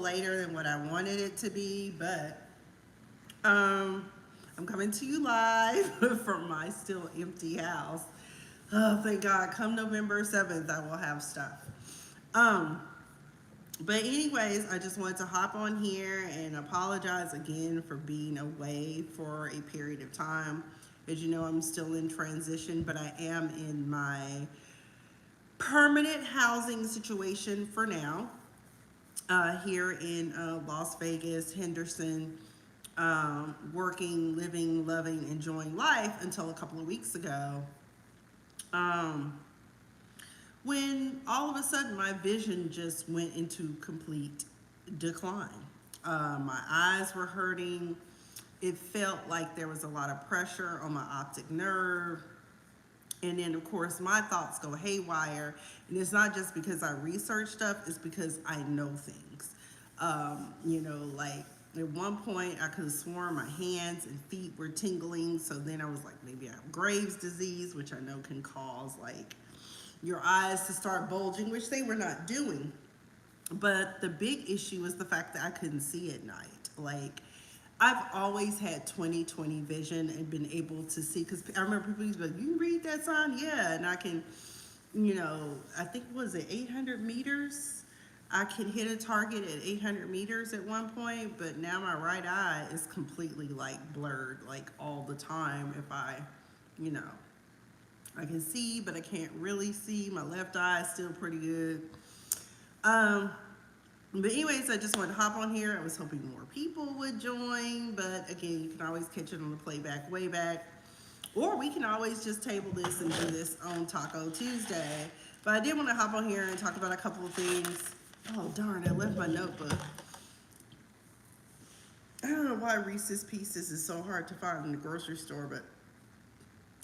later than what I wanted it to be, but I'm coming to you live from my still empty house. Oh, thank God. Come November 7th, I will have stuff. Um, but anyways, I just wanted to hop on here and apologize again for being away for a period of time. As you know, I'm still in transition, but I am in my permanent housing situation for now, here in Las Vegas, Henderson, working, living, loving, enjoying life until a couple of weeks ago. Um, when all of a sudden my vision just went into complete decline. My eyes were hurting. It felt like there was a lot of pressure on my optic nerve. And then, of course, my thoughts go haywire. And it's not just because I research stuff, it's because I know things. Like at one point, I could have sworn my hands and feet were tingling. So then I was like, maybe I have Graves' disease, which I know can cause like your eyes to start bulging, which they were not doing. But the big issue was the fact that I couldn't see at night. Like, I've always had 20/20 vision and been able to see, because I remember people used to be like, you read that sign? Yeah, and I can, I think, was it 800 meters? I can hit a target at 800 meters at one point, but now my right eye is completely like blurred, like all the time. If you know, I can see, but I can't really see. My left eye is still pretty good. Um, but anyways, I just wanted to hop on here. I was hoping more people would join, but again, you can always catch it on the playback way back. Or we can always just table this and do this on Taco Tuesday. But I did want to hop on here and talk about a couple of things. Oh darn, I left my notebook. I don't know why Reese's Pieces is so hard to find in the grocery store, but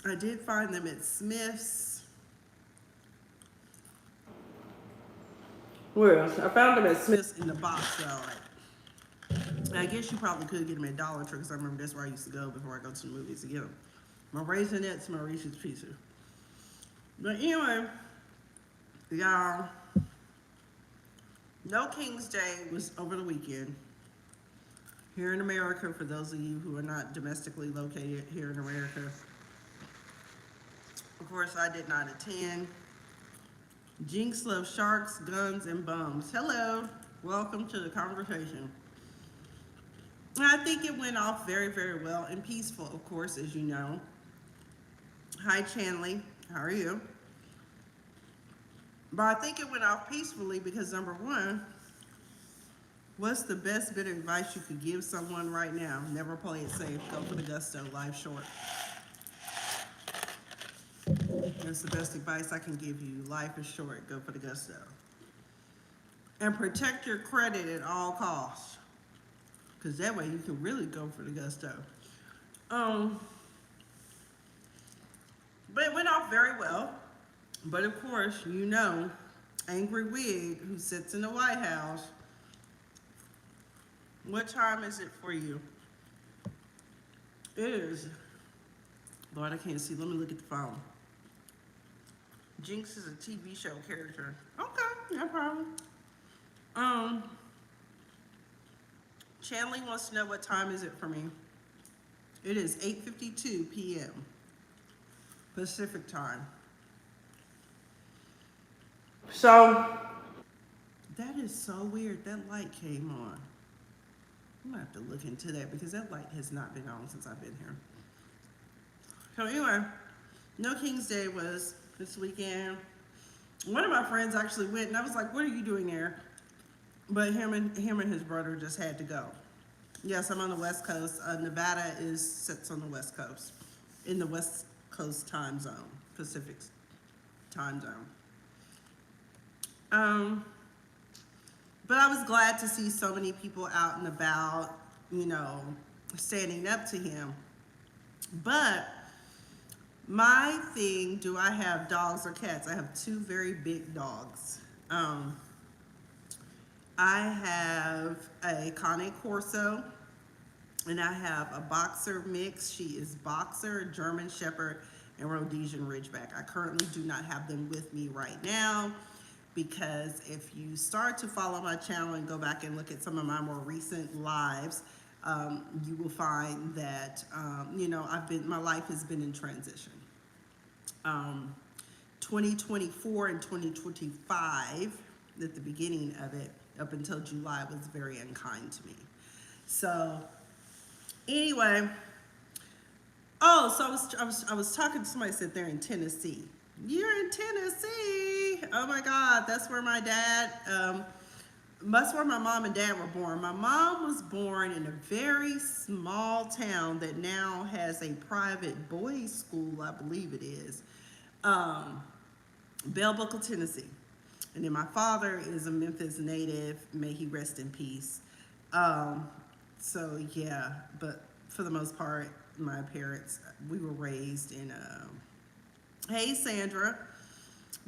I did find them at Smith's. Where else? I found them at Smith's in the box, so I guess you probably could get them at Dollar Tree, because I remember that's where I used to go before I go to the movies to get them. My Raisinets, my Reese's Pieces. But anyway, y'all, No King's Day was over the weekend. Here in America, for those of you who are not domestically located here in America. Of course, I did not attend. Jinx loves sharks, guns, and bums. Hello, welcome to the conversation. I think it went off very, very well and peaceful, of course, as you know. Hi, Chanley, how are you? But I think it went off peacefully because, number one, what's the best bit of advice you could give someone right now? Never play it safe. Go for the gusto. Life's short. That's the best advice I can give you. Life is short. Go for the gusto. And protect your credit at all costs, because that way you can really go for the gusto. But it went off very well. But of course, you know, Angry Wig, who sits in the White House, what time is it for you? It is, Lord, I can't see. Let me look at the phone. Jinx is a TV show character. Okay, no problem. Chanley wants to know what time is it for me. It is 8:52 p.m. Pacific time. So, that is so weird. That light came on. I'm gonna have to look into that because that light has not been on since I've been here. So anyway, No King's Day was this weekend. One of my friends actually went, and I was like, "What are you doing there?" But him and his brother just had to go. Yes, I'm on the West Coast. Nevada sits on the West Coast, in the West Coast time zone, Pacific time zone. But I was glad to see so many people out and about, standing up to him. But my thing, do I have dogs or cats? I have two very big dogs. I have a Cane Corso, and I have a Boxer mix. She is Boxer, German Shepherd, and Rhodesian Ridgeback. I currently do not have them with me right now. because if you start to follow my channel and go back and look at some of my more recent lives, you will find that my life has been in transition. Um, 2024 and 2025, at the beginning of it, up until July, was very unkind to me. So anyway, oh, so I was talking to somebody said they're in Tennessee. You're in Tennessee. Oh my God, that's where my dad. That's where my mom and dad were born. My mom was born in a very small town that now has a private boys' school, I believe it is, Bell Buckle, Tennessee. And then my father is a Memphis native. May he rest in peace. So yeah, but for the most part, my parents, we were raised in. Hey Sandra,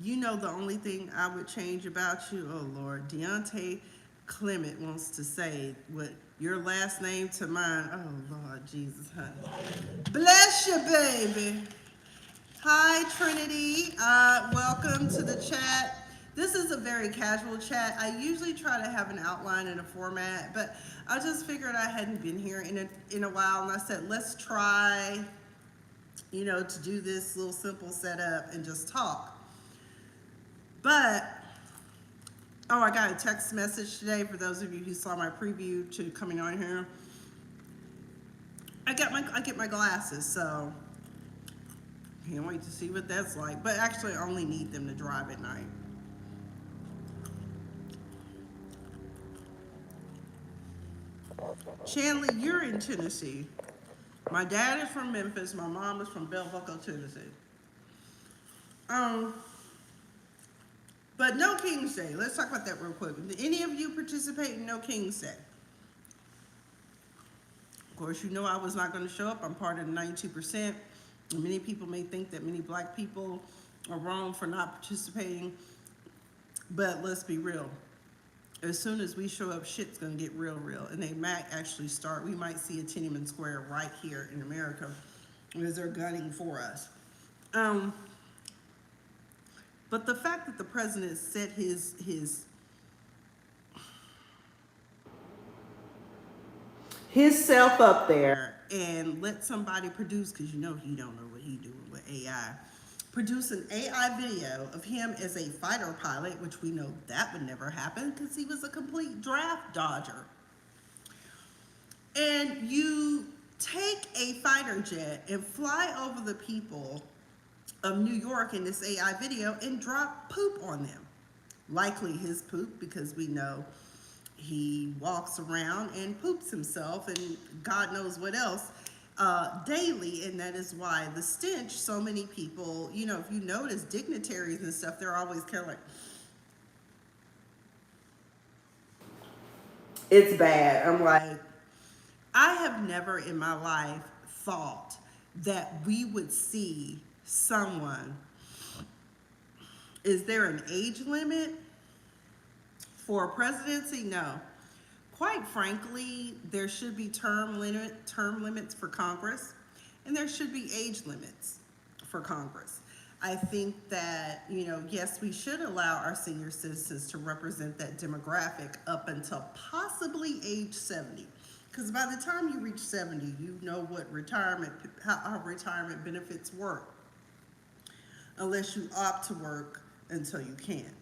you know the only thing I would change about you. Oh Lord, Deontay Clement wants to say what your last name to mine. Oh Lord Jesus, honey. Bless you, baby. Hi, Trinity. Welcome to the chat. This is a very casual chat. I usually try to have an outline and a format, but I just figured I hadn't been here in a while, and I said, let's try, to do this little simple setup and just talk. But, oh, I got a text message today for those of you who saw my preview to coming on here. I get my glasses, so can't wait to see what that's like. But actually, I only need them to drive at night. Chandler, you're in Tennessee. My dad is from Memphis. My mom is from Bell Buckle, Tennessee. But No King's Day. Let's talk about that real quick. Did any of you participate in No King's Day? Of course, I was not going to show up. I'm part of the 92%. Many people may think that many black people are wrong for not participating. But let's be real. As soon as we show up, shit's gonna get real. And they might actually start, we might see a Tiananmen Square right here in America as they're gunning for us. But the fact that the president set his self up there and let somebody produce, because he don't know what he's doing with AI, produce an AI video of him as a fighter pilot, which we know that would never happen because he was a complete draft dodger. And you take a fighter jet and fly over the people of New York in this AI video and drop poop on them. Likely his poop, because we know he walks around and poops himself and God knows what else daily, and that is why the stench, so many people, if you notice dignitaries and stuff, they're always kind of like, it's bad. I'm like, I have never in my life thought that we would see someone. Is there an age limit for a presidency? No. Quite frankly, there should be term limits for Congress, and there should be age limits for Congress. I think that, yes, we should allow our senior citizens to represent that demographic up until possibly age 70. Because by the time you reach 70, you know what how retirement benefits work, unless you opt to work until you can't.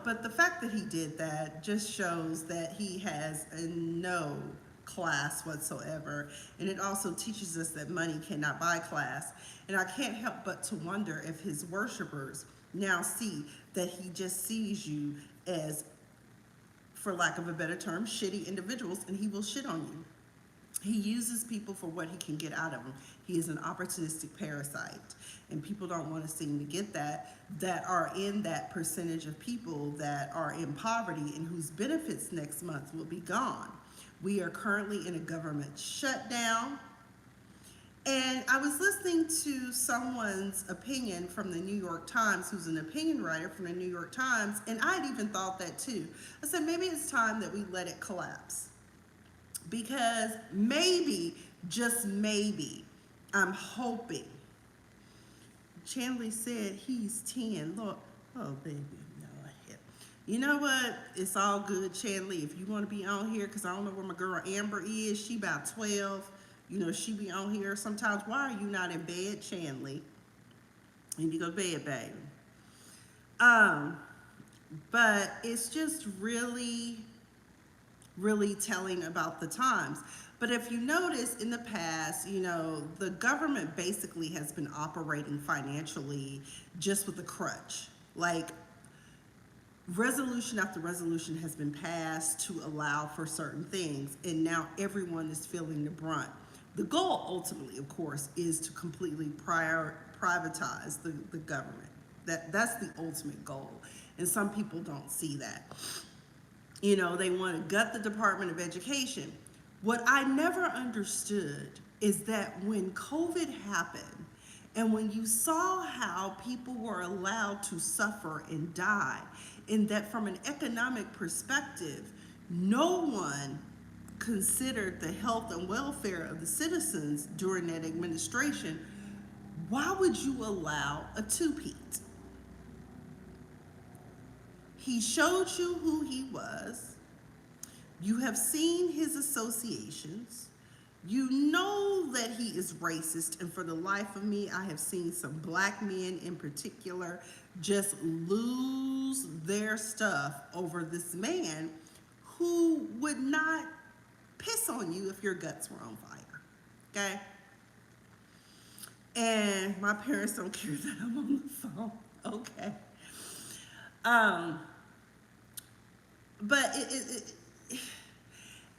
But the fact that he did that just shows that he has no class whatsoever. And it also teaches us that money cannot buy class. And I can't help but to wonder if his worshipers now see that he just sees you as, for lack of a better term, shitty individuals, and he will shit on you. He uses people for what he can get out of them. He is an opportunistic parasite. And people don't want to seem to get that are in that percentage of people that are in poverty and whose benefits next month will be gone. We are currently in a government shutdown. And I was listening to someone's opinion from the New York Times, who's an opinion writer from the New York Times, and I'd even thought that too. I said, maybe it's time that we let it collapse. Because maybe, just maybe, I'm hoping Chanley said he's 10. Look, oh baby, no, you know what? It's all good, Chanley. If you want to be on here, because I don't know where my girl Amber is. She about 12. You know, she be on here sometimes. Why are you not in bed, Chanley? You need to go to bed, baby. Um, but it's just really, really telling about the times. But if you notice in the past, you know, the government basically has been operating financially just with a crutch. Like, resolution after resolution has been passed to allow for certain things, and now everyone is feeling the brunt. The goal, ultimately, of course, is to completely privatize the government. That's the ultimate goal, and some people don't see that. You know, they want to gut the Department of Education. What I never understood is that when COVID happened, and when you saw how people were allowed to suffer and die, in that from an economic perspective, no one considered the health and welfare of the citizens during that administration, why would you allow a two-peat? He showed you who he was. You have seen his associations. You know that he is racist, and for the life of me, I have seen some black men in particular just lose their stuff over this man who would not piss on you if your guts were on fire, okay? And my parents don't care that I'm on the phone, okay? But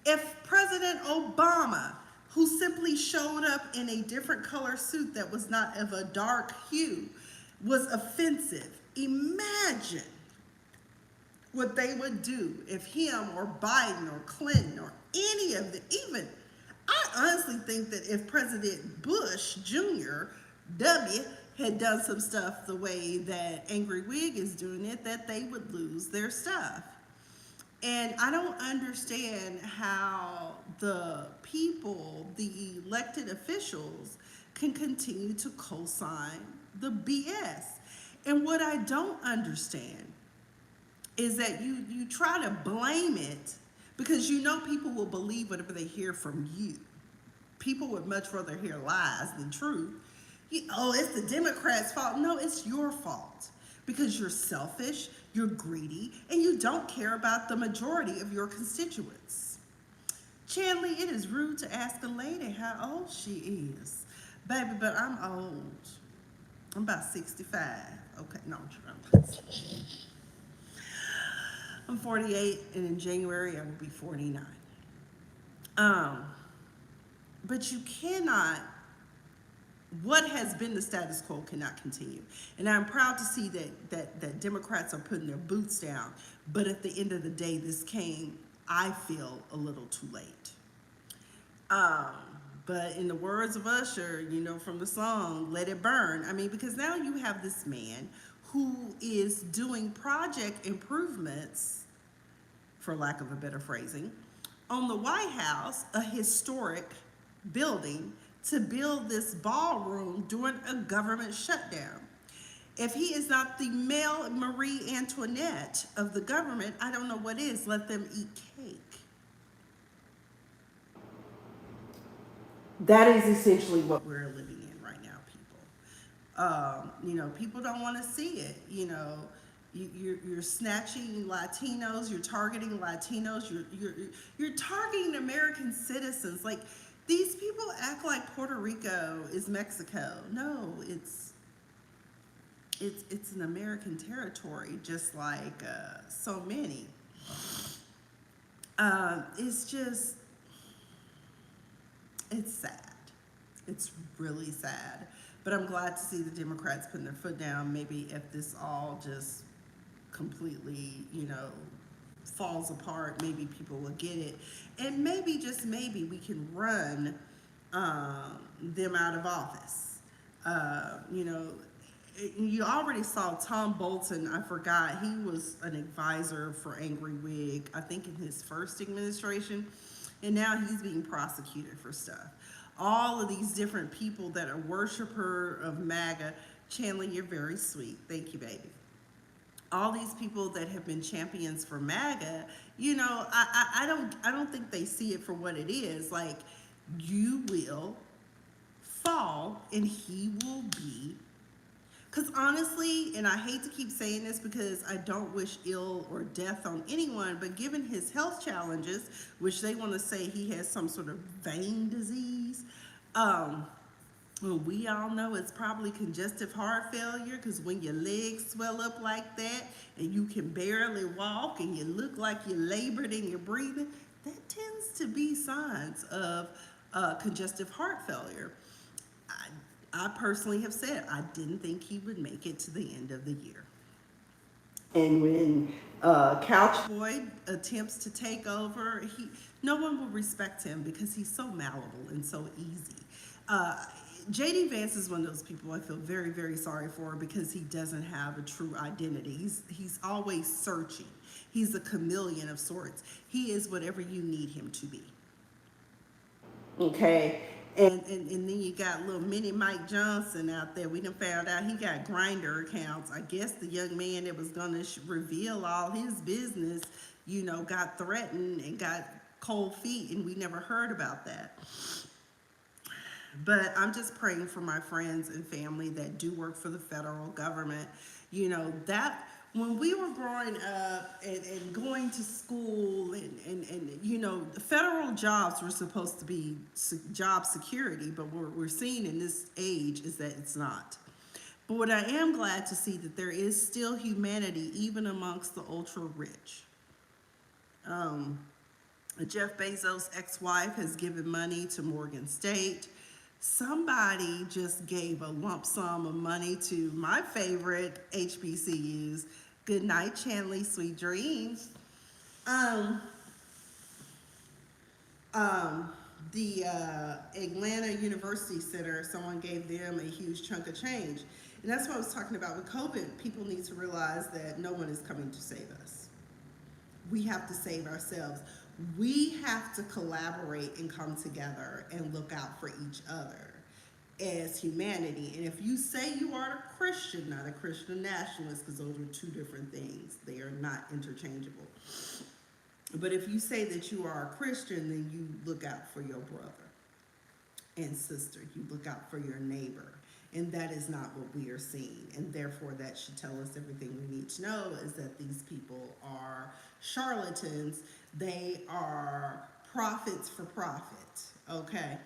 if President Obama, who simply showed up in a different color suit that was not of a dark hue, was offensive, imagine what they would do if him or Biden or Clinton or any of the, even, I honestly think that if President Bush Jr., W, had done some stuff the way that Angry Wig is doing it, that they would lose their stuff. And I don't understand how the people, the elected officials, can continue to co-sign the BS. And what I don't understand is that you try to blame it because you know people will believe whatever they hear from you. People would much rather hear lies than truth. Oh, it's the Democrats' fault. No, it's your fault. Because you're selfish, you're greedy, and you don't care about the majority of your constituents. Chanley, it is rude to ask a lady how old she is. Baby, but I'm old. I'm about 65. Okay, no, I'm 48, and in January I will be 49. But you cannot, what has been the status quo cannot continue. And I'm proud to see that Democrats are putting their boots down. But at the end of the day, this came, I feel, a little too late. But in the words of Usher, you know, from the song, Let It Burn, I mean, because now you have this man who is doing project improvements, for lack of a better phrasing, on the White House, a historic building, to build this ballroom during a government shutdown. If he is not the male Marie Antoinette of the government, I don't know what is. Let them eat cake. That is essentially what we're living in right now, people. You know, people don't want to see it. You know, you're snatching Latinos, you're targeting Latinos, you're targeting American citizens. Like, these people act like Puerto Rico is Mexico. No, it's an American territory, just like so many. It's just, it's sad. It's really sad. But I'm glad to see the Democrats putting their foot down. Maybe if this all just completely, you know, falls apart, maybe people will get it. And maybe, just maybe, we can run them out of office. You know, you already saw Tom Bolton, I forgot, he was an advisor for Angry Wig, I think in his first administration, and now he's being prosecuted for stuff. All of these different people that are worshippers of MAGA, Chandler, you're very sweet. Thank you, baby. All these people that have been champions for MAGA, I don't think they see it for what it is. Like, you will fall and he will be. Because honestly, and I hate to keep saying this because I don't wish ill or death on anyone, but given his health challenges, which they want to say he has some sort of vein disease, um, well, we all know it's probably congestive heart failure because when your legs swell up like that and you can barely walk and you look like you're labored in your breathing, that tends to be signs of congestive heart failure. I, I personally have said I didn't think he would make it to the end of the year. And when Couch Boy attempts to take over, no one will respect him because he's so malleable and so easy. Uh, JD Vance is one of those people I feel very, very sorry for because he doesn't have a true identity. He's always searching. He's a chameleon of sorts. He is whatever you need him to be. Okay. And then you got little mini Mike Johnson out there. We done found out he got grinder accounts. I guess the young man that was going to reveal all his business, got threatened and got cold feet, and we never heard about that. But I'm just praying for my friends and family that do work for the federal government. That when we were growing up and going to school and federal jobs were supposed to be job security, but what we're seeing in this age is that it's not. But what I am glad to see that there is still humanity even amongst the ultra rich. Jeff Bezos' ex-wife has given money to Morgan State. Somebody just gave a lump sum of money to my favorite HBCUs. Good night, Chanley. Sweet dreams. Um, the Atlanta University Center, someone gave them a huge chunk of change. And that's what I was talking about with COVID. People need to realize that no one is coming to save us. We have to save ourselves. We have to collaborate and come together and look out for each other as humanity. And if you say you are a Christian, not a Christian nationalist, because those are two different things, they are not interchangeable. But if you say that you are a Christian, then you look out for your brother and sister. You look out for your neighbor. And that is not what we are seeing. And therefore, that should tell us everything we need to know is that these people are charlatans. They are prophets for profit, okay,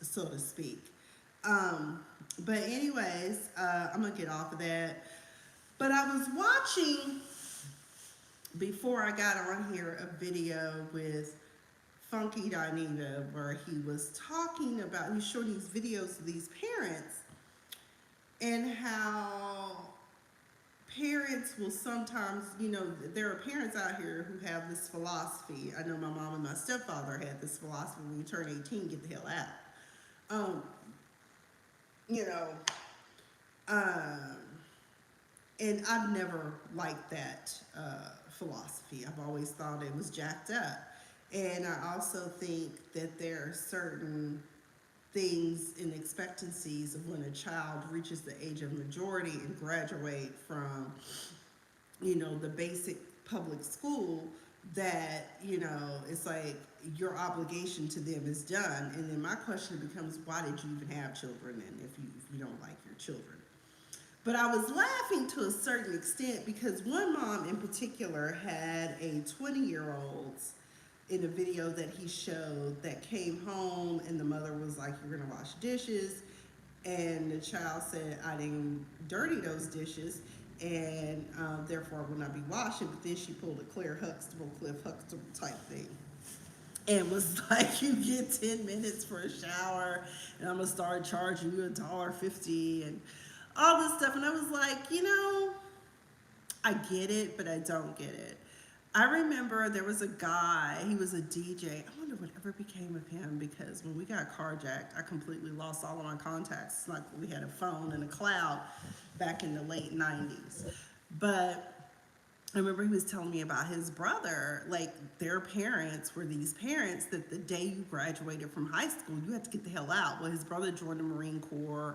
so to speak. But anyways, I'm going to get off of that. But I was watching, before I got on here, a video with Funky Dinita where he was talking about, he's showing these videos of these parents and how parents will sometimes, there are parents out here who have this philosophy. I know my mom and my stepfather had this philosophy: when you turn 18, get the hell out. You know, and I've never liked that philosophy. I've always thought it was jacked up. And I also think that there are certain things and expectancies of when a child reaches the age of majority and graduate from, the basic public school, that, it's like your obligation to them is done. And then my question becomes, why did you even have children and if you don't like your children? But I was laughing to a certain extent because one mom in particular had a 20-year-old in a video that he showed that came home and the mother was like, "You're gonna wash dishes," and the child said, "I didn't dirty those dishes, and therefore I will not be washing." But then she pulled a Cliff Huxtable type thing and was like, "You get 10 minutes for a shower and I'm gonna start charging you $1.50 and all this stuff." And I was like, I get it, but I don't get it. I remember there was a guy, he was a DJ. I wonder whatever became of him, because when we got carjacked, I completely lost all of my contacts. It's like we had a phone in a cloud back in the late 90s. But I remember he was telling me about his brother, like their parents were these parents that the day you graduated from high school, you had to get the hell out. Well, his brother joined the Marine Corps.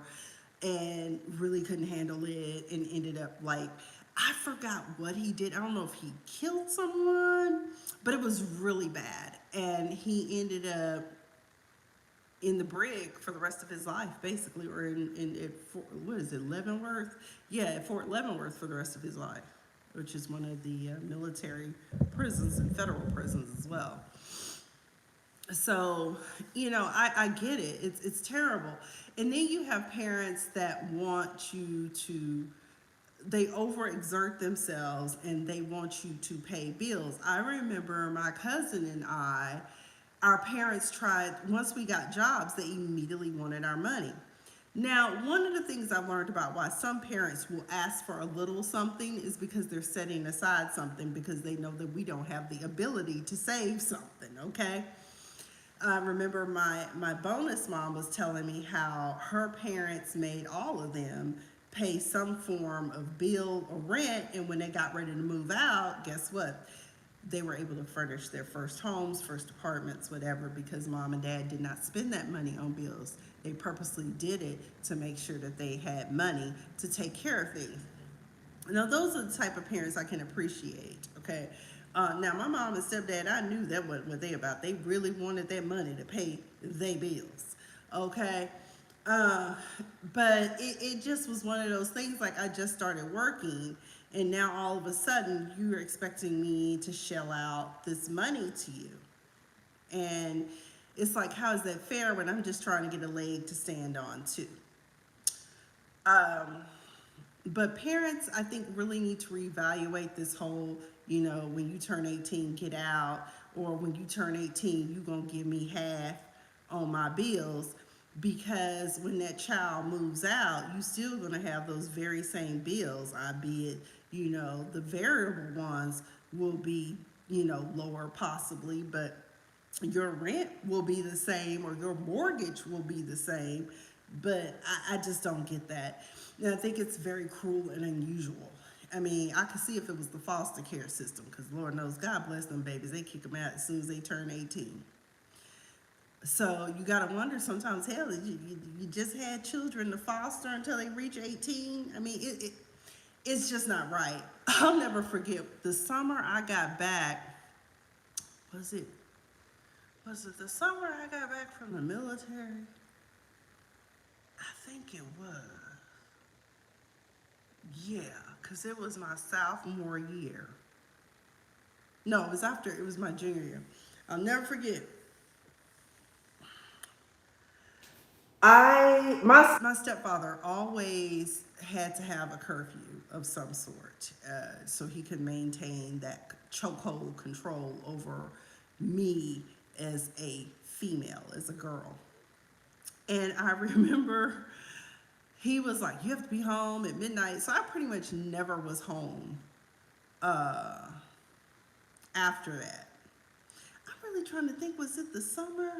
and really couldn't handle it and ended up like, I forgot what he did. I don't know if he killed someone, but it was really bad. And he ended up in the brig for the rest of his life, basically, or in at Fort, what is it, Leavenworth? Yeah, at Fort Leavenworth for the rest of his life, which is one of the military prisons and federal prisons as well. So, I get it. It's terrible. And then you have parents that want you to, they overexert themselves and they want you to pay bills. I remember my cousin and I, our parents tried, once we got jobs, they immediately wanted our money. Now, one of the things I've learned about why some parents will ask for a little something is because they're setting aside something because they know that we don't have the ability to save something, okay? I remember my bonus mom was telling me how her parents made all of them pay some form of bill or rent, and when they got ready to move out, guess what? They were able to furnish their first homes, first apartments, whatever, because mom and dad did not spend that money on bills. They purposely did it to make sure that they had money to take care of things. Now, those are the type of parents I can appreciate, okay? Now, my mom and stepdad, I knew that wasn't what they about. They really wanted that money to pay their bills, okay? Uh, but it just was one of those things, like I just started working, and now all of a sudden you're expecting me to shell out this money to you. And it's like, how is that fair when I'm just trying to get a leg to stand on, too? Um, But parents, I think, really need to reevaluate this whole, when you turn 18, get out, or when you turn 18, you going to give me half on my bills. Because when that child moves out, you still going to have those very same bills, albeit, the variable ones will be, lower possibly, but your rent will be the same or your mortgage will be the same. But I just don't get that. And I think it's very cruel and unusual. I mean, I could see if it was the foster care system, because Lord knows, God bless them babies. They kick them out as soon as they turn 18. So you got to wonder sometimes, hell, you just had children to foster until they reach 18. I mean, it's just not right. I'll never forget the summer I got back. Was it the summer I got back from the military? I think it was. Yeah, because it was my sophomore year. No, it was my junior year. I'll never forget. My stepfather always had to have a curfew of some sort, so he could maintain that chokehold control over me as a female, as a girl. And I remember he was like, you have to be home at midnight. So I pretty much never was home uh, after that. I'm really trying to think, was it the summer?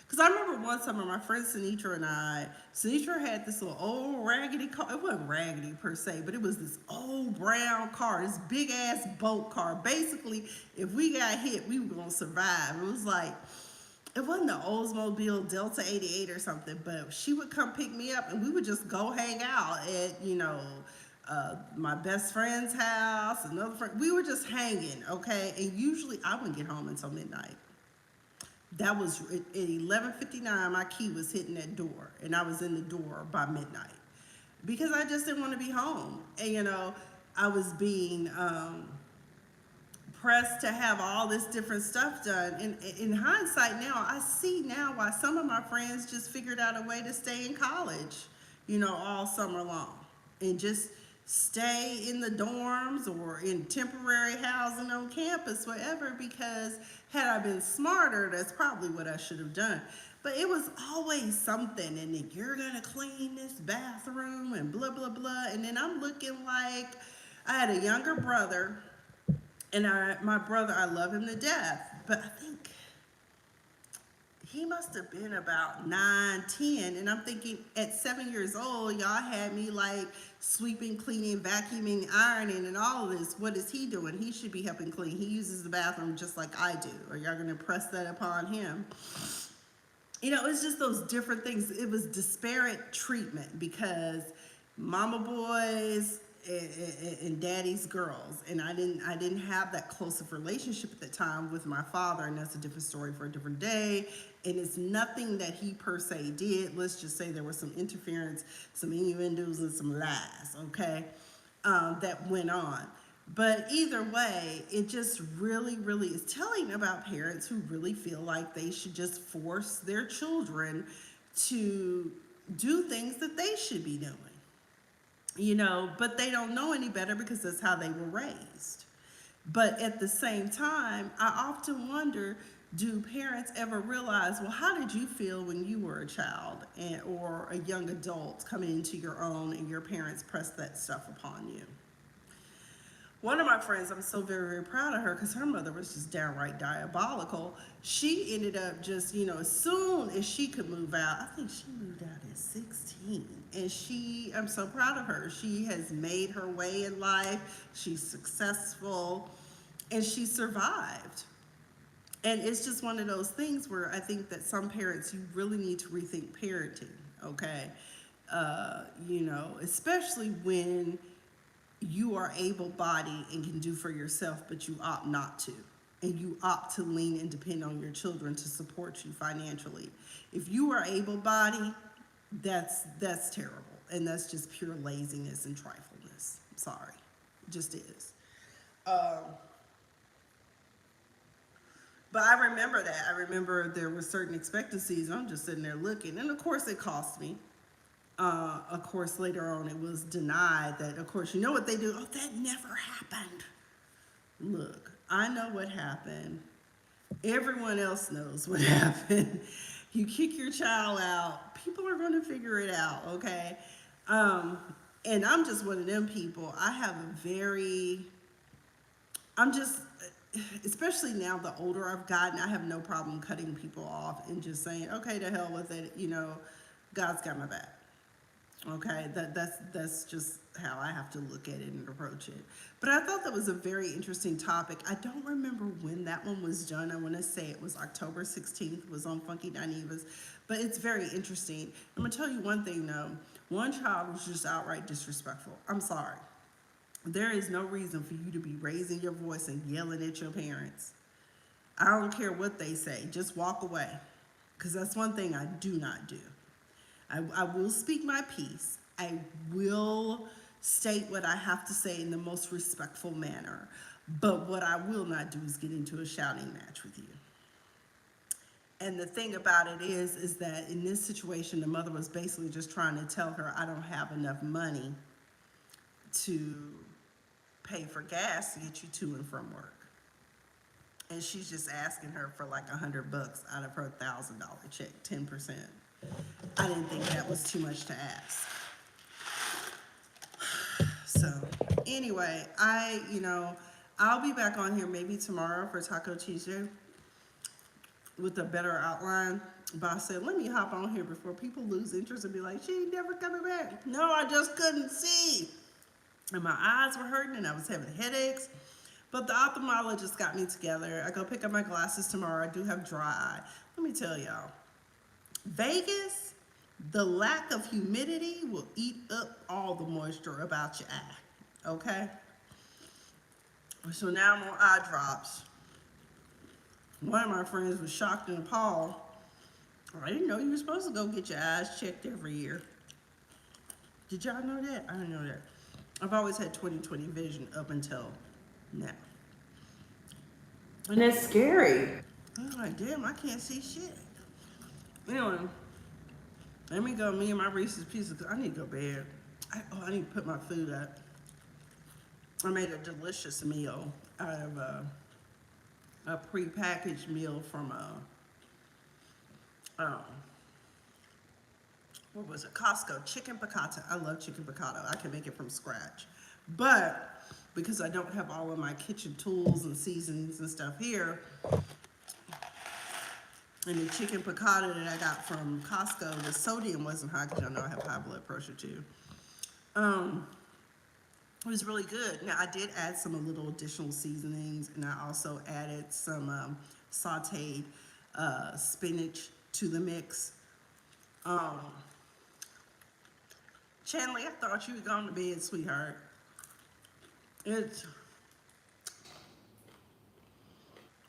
Because I remember one summer, my friend Sinitra had this little old raggedy car. It wasn't raggedy per se, but it was this old brown car, this big ass boat car. Basically, if we got hit, we were going to survive. It was like, it wasn't the Oldsmobile Delta 88 or something, but she would come pick me up and we would just go hang out at, my best friend's house, another friend. We were just hanging, okay? And usually I wouldn't get home until midnight. That was at 11:59, my key was hitting that door and I was in the door by midnight because I just didn't want to be home. And, I was being pressed to have all this different stuff done. And in hindsight now, I see now why some of my friends just figured out a way to stay in college, all summer long and just stay in the dorms or in temporary housing on campus, whatever, because had I been smarter, that's probably what I should have done. But it was always something, and then you're gonna clean this bathroom and blah, blah, blah. And then I'm looking like I had a younger brother. And my brother, I love him to death, but I think he must have been about 9, 10. And I'm thinking at 7 years old, y'all had me like sweeping, cleaning, vacuuming, ironing, and all of this. What is he doing? He should be helping clean. He uses the bathroom just like I do. Or y'all gonna press that upon him? It's just those different things. It was disparate treatment because mama boys and daddy's girls, and I didn't have that close of relationship at the time with my father, and that's a different story for a different day. And it's nothing that he per se did. Let's just say there was some interference, some innuendos, and some lies. Okay, that went on. But either way, it just really, really is telling about parents who really feel like they should just force their children to do things that they should be doing, but they don't know any better because that's how they were raised. But at the same time, I often wonder, do parents ever realize, well, how did you feel when you were a child or a young adult coming into your own and your parents pressed that stuff upon you? One of my friends, I'm so very, very proud of her because her mother was just downright diabolical. She ended up just, as soon as she could move out, I think she moved out at 16. And I'm so proud of her. She has made her way in life. She's successful and she survived. And it's just one of those things where I think that some parents, you really need to rethink parenting, okay? Especially when you are able-bodied and can do for yourself, but you opt not to. And you opt to lean and depend on your children to support you financially. If you are able-bodied, that's terrible. And that's just pure laziness and trifleness. I'm sorry. It just is. But I remember that. I remember there were certain expectancies. I'm just sitting there looking. And of course it cost me. Of course, later on it was denied that, of course, you know what they do? Oh, that never happened. Look, I know what happened. Everyone else knows what happened. You kick your child out, people are going to figure it out, okay? And I'm just one of them people. I'm just, especially now the older I've gotten, I have no problem cutting people off and just saying, okay, to hell with it, God's got my back. Okay, that's just how I have to look at it and approach it. But I thought that was a very interesting topic. I don't remember when that one was done. I want to say it was October 16th, was on Funky Divas. But it's very interesting. I'm going to tell you one thing, though. One child was just outright disrespectful. I'm sorry. There is no reason for you to be raising your voice and yelling at your parents. I don't care what they say. Just walk away. Because that's one thing I do not do. I will speak my piece. I will state what I have to say in the most respectful manner. But what I will not do is get into a shouting match with you. And the thing about it is that in this situation, the mother was basically just trying to tell her, I don't have enough money to pay for gas to get you to and from work. And she's just asking her for like $100 out of her $1,000 check, 10%. I didn't think that was too much to ask. So anyway, I'll be back on here maybe tomorrow for Taco Tuesday with a better outline. But I said, let me hop on here before people lose interest and be like, she ain't never coming back. No, I just couldn't see. And my eyes were hurting and I was having headaches. But the ophthalmologist got me together. I go pick up my glasses tomorrow. I do have dry eye. Let me tell y'all. Vegas, the lack of humidity will eat up all the moisture about your eye, okay? So now I'm on eye drops. One of my friends was shocked and appalled. I didn't know you were supposed to go get your eyes checked every year. Did y'all know that? I didn't know that. I've always had 20/20 vision up until now. And it's scary. I'm like, damn, I can't see shit. Anyway, let me go, me and my Reese's Pieces, because I need to go to bed. I need to put my food up. I made a delicious meal out of a pre-packaged meal from what was it, Costco, chicken piccata. I love chicken piccata. I can make it from scratch. But because I don't have all of my kitchen tools and seasonings and stuff here, and the chicken piccata that I got from Costco, the sodium wasn't high because I know I have high blood pressure too. It was really good. Now I did add some little additional seasonings, and I also added some sauteed spinach to the mix. Um, Chanley, I thought you had gone to bed, sweetheart. It's,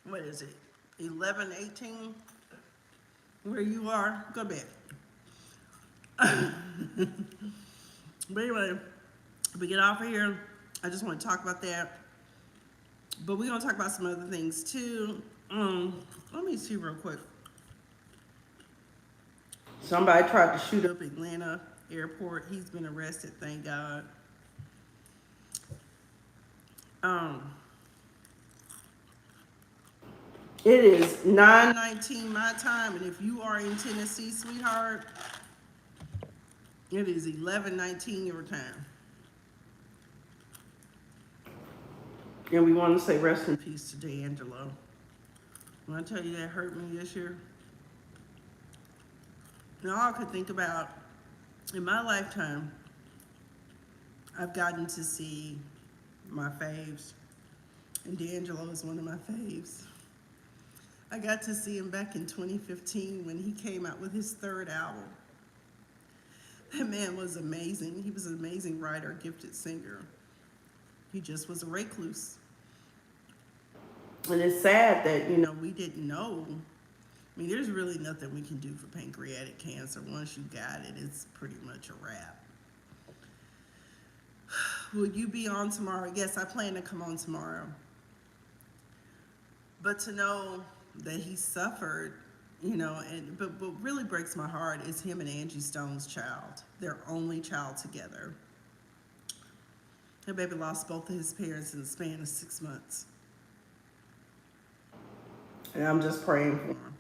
what is it, 11:18 where you are? Go to bed. But anyway, we get off of here. I just want to talk about that. But we're going to talk about some other things too. Let me see real quick. Somebody tried to shoot up Atlanta airport. He's been arrested, thank God. Um, it is 9:19 my time, and if you are in Tennessee, sweetheart, it is 11:19 your time. And we want to say rest in peace to D'Angelo. When I tell you that hurt me this year, and all I could think about in my lifetime, I've gotten to see my faves, and D'Angelo is one of my faves. I got to see him back in 2015 when he came out with his third album. That man was amazing. He was an amazing writer, gifted singer. He just was a recluse. And it's sad that, we didn't know. I mean, there's really nothing we can do for pancreatic cancer. Once you got it, it's pretty much a wrap. Will you be on tomorrow? Yes, I plan to come on tomorrow. But to know that he suffered, but what really breaks my heart is him and Angie Stone's child, their only child together. That baby lost both of his parents in the span of 6 months. And I'm just praying for him.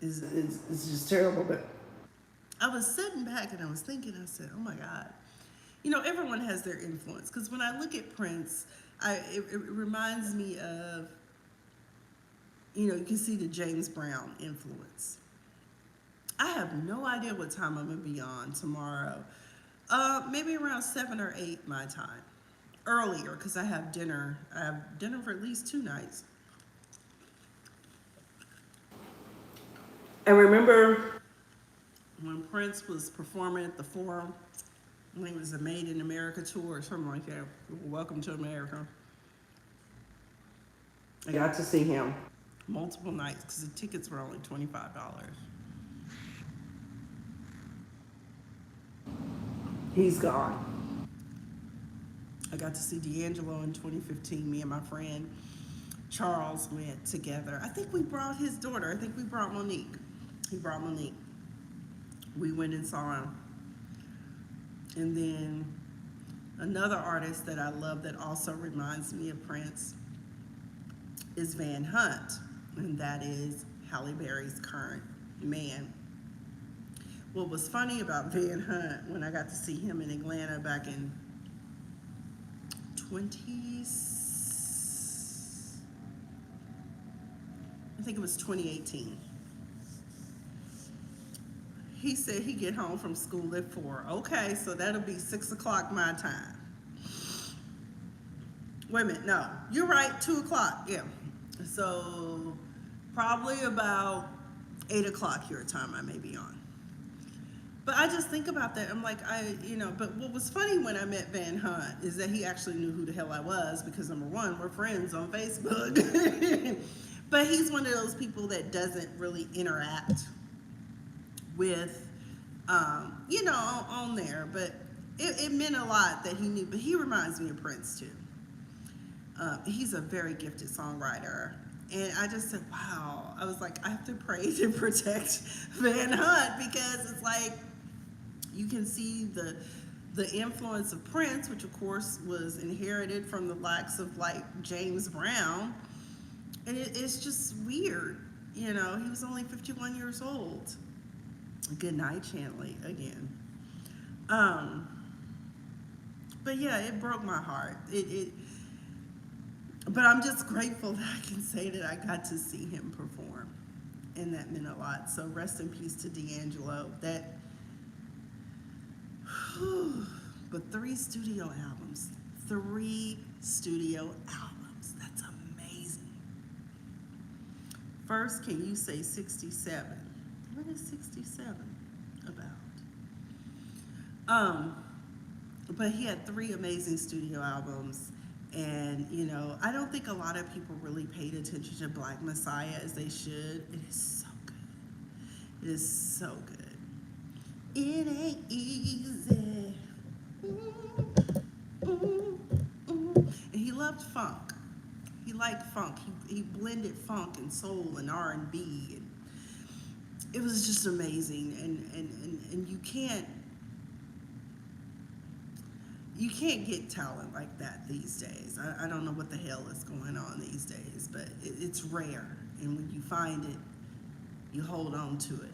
It's just terrible, but I was sitting back and I was thinking, I said, oh my God. Everyone has their influence. Because when I look at Prince, it reminds me of, you can see the James Brown influence. I have no idea what time I'm going to be on tomorrow. Maybe around 7 or 8 my time. Earlier, because I have dinner. I have dinner for at least 2 nights. I remember when Prince was performing at the Forum, when it was a Made in America tour or something like that. Welcome to America. I got to see him multiple nights because the tickets were only $25. He's gone. I got to see D'Angelo in 2015. Me and my friend Charles went together. I think we brought his daughter. I think we brought Monique. He brought Monique. We went and saw him. And then another artist that I love that also reminds me of Prince is Van Hunt, and that is Halle Berry's current man. What was funny about Van Hunt when I got to see him in Atlanta back in 2018. He said he'd get home from school at 4. Okay, so that'll be 6 o'clock my time. Wait a minute, no, you're right, 2 o'clock, yeah. So probably about 8 o'clock your time I may be on. But I just think about that. I'm like, but what was funny when I met Van Hunt is that he actually knew who the hell I was because number one, we're friends on Facebook. But he's one of those people that doesn't really interact with, on there. But it meant a lot that he knew. But he reminds me of Prince too. He's a very gifted songwriter. And I just said, wow. I was like, I have to pray to protect Van Hunt because it's like, you can see the influence of Prince, which of course was inherited from the likes of like James Brown. And it's just weird. He was only 51 years old. Good night, Chanley, again. But yeah, it broke my heart. But I'm just grateful that I can say that I got to see him perform. And that meant a lot. So rest in peace to D'Angelo. But 3 studio albums. 3 studio albums. That's amazing. first, can you say 67? What is 67 about? Um, but he had three amazing studio albums. And, you know, I don't think a lot of people really paid attention to Black Messiah as they should. It is so good. It is so good. It ain't easy. And he loved funk. He liked funk. He blended funk and soul and R&B. And it was just amazing. And you can't get talent like that these days. I don't know what the hell is going on these days, but it's rare. And when you find it, you hold on to it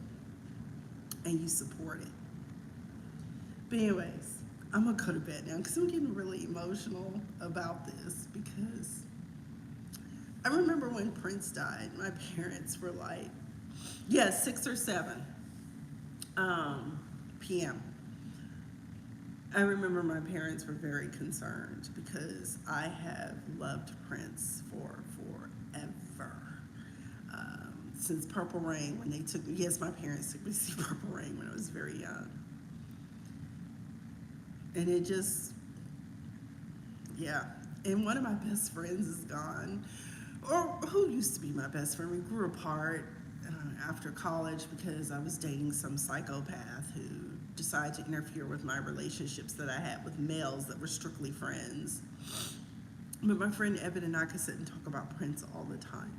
and you support it. But anyways, I'm gonna go to bed now because I'm getting really emotional about this, because I remember when Prince died, my parents were like, yeah, 6 or 7 p.m. I remember my parents were very concerned because I have loved Prince for forever. Since Purple Rain, when they took me, yes, my parents took me to see Purple Rain when I was very young. And it just, yeah. And one of my best friends is gone, or who used to be my best friend. We grew apart after college because I was dating some psychopath who decided to interfere with my relationships that I had with males that were strictly friends. But my friend Evan and I could sit and talk about Prince all the time.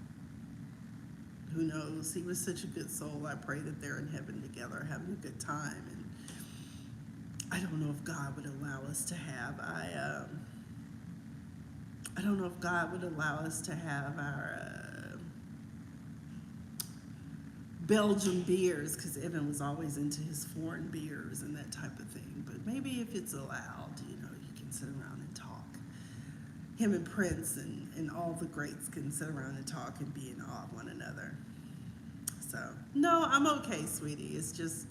Who knows? He was such a good soul. I pray that they're in heaven together, having a good time. And I don't know if God would allow us to have. I don't know if God would allow us to have our Belgian beers, because Evan was always into his foreign beers and that type of thing. But maybe if it's allowed, you know, you can sit around and talk. Him and Prince and all the greats can sit around and talk and be in awe of one another. So, no, I'm okay, sweetie. It's just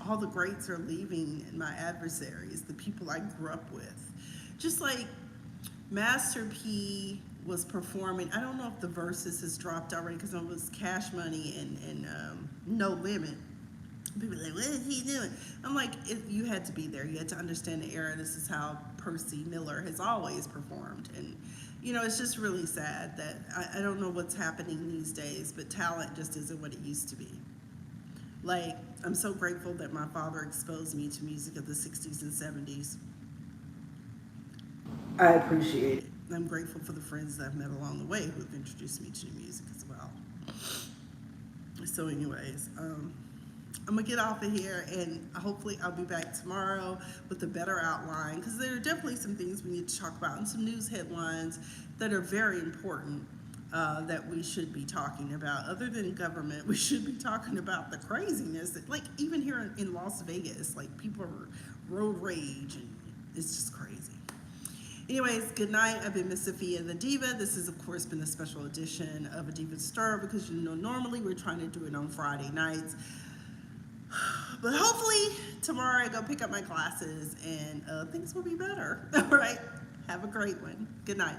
all the greats are leaving, and my adversaries, the people I grew up with. Just like Master P was performing, I don't know if the Versus has dropped already, because it was Cash Money and No Limit. People are like, what is he doing? I'm like, you had to be there. You had to understand the era. This is how Percy Miller has always performed. And, you know, it's just really sad that I don't know what's happening these days, but talent just isn't what it used to be. Like, I'm so grateful that my father exposed me to music of the 60s and 70s. I appreciate it. I'm grateful for the friends that I've met along the way who have introduced me to music as well. So anyways, I'm gonna get off of here, and hopefully I'll be back tomorrow with a better outline, because there are definitely some things we need to talk about and some news headlines that are very important that we should be talking about. Other than government, we should be talking about the craziness that, like, even here in Las Vegas, like, people are road rage, and it's just crazy. Anyways, good night. I've been Miss Sophia the Diva. This has, of course, been a special edition of A Diva Stir, because, you know, normally we're trying to do it on Friday nights. But hopefully tomorrow I go pick up my classes and things will be better. All right. Have a great one. Good night.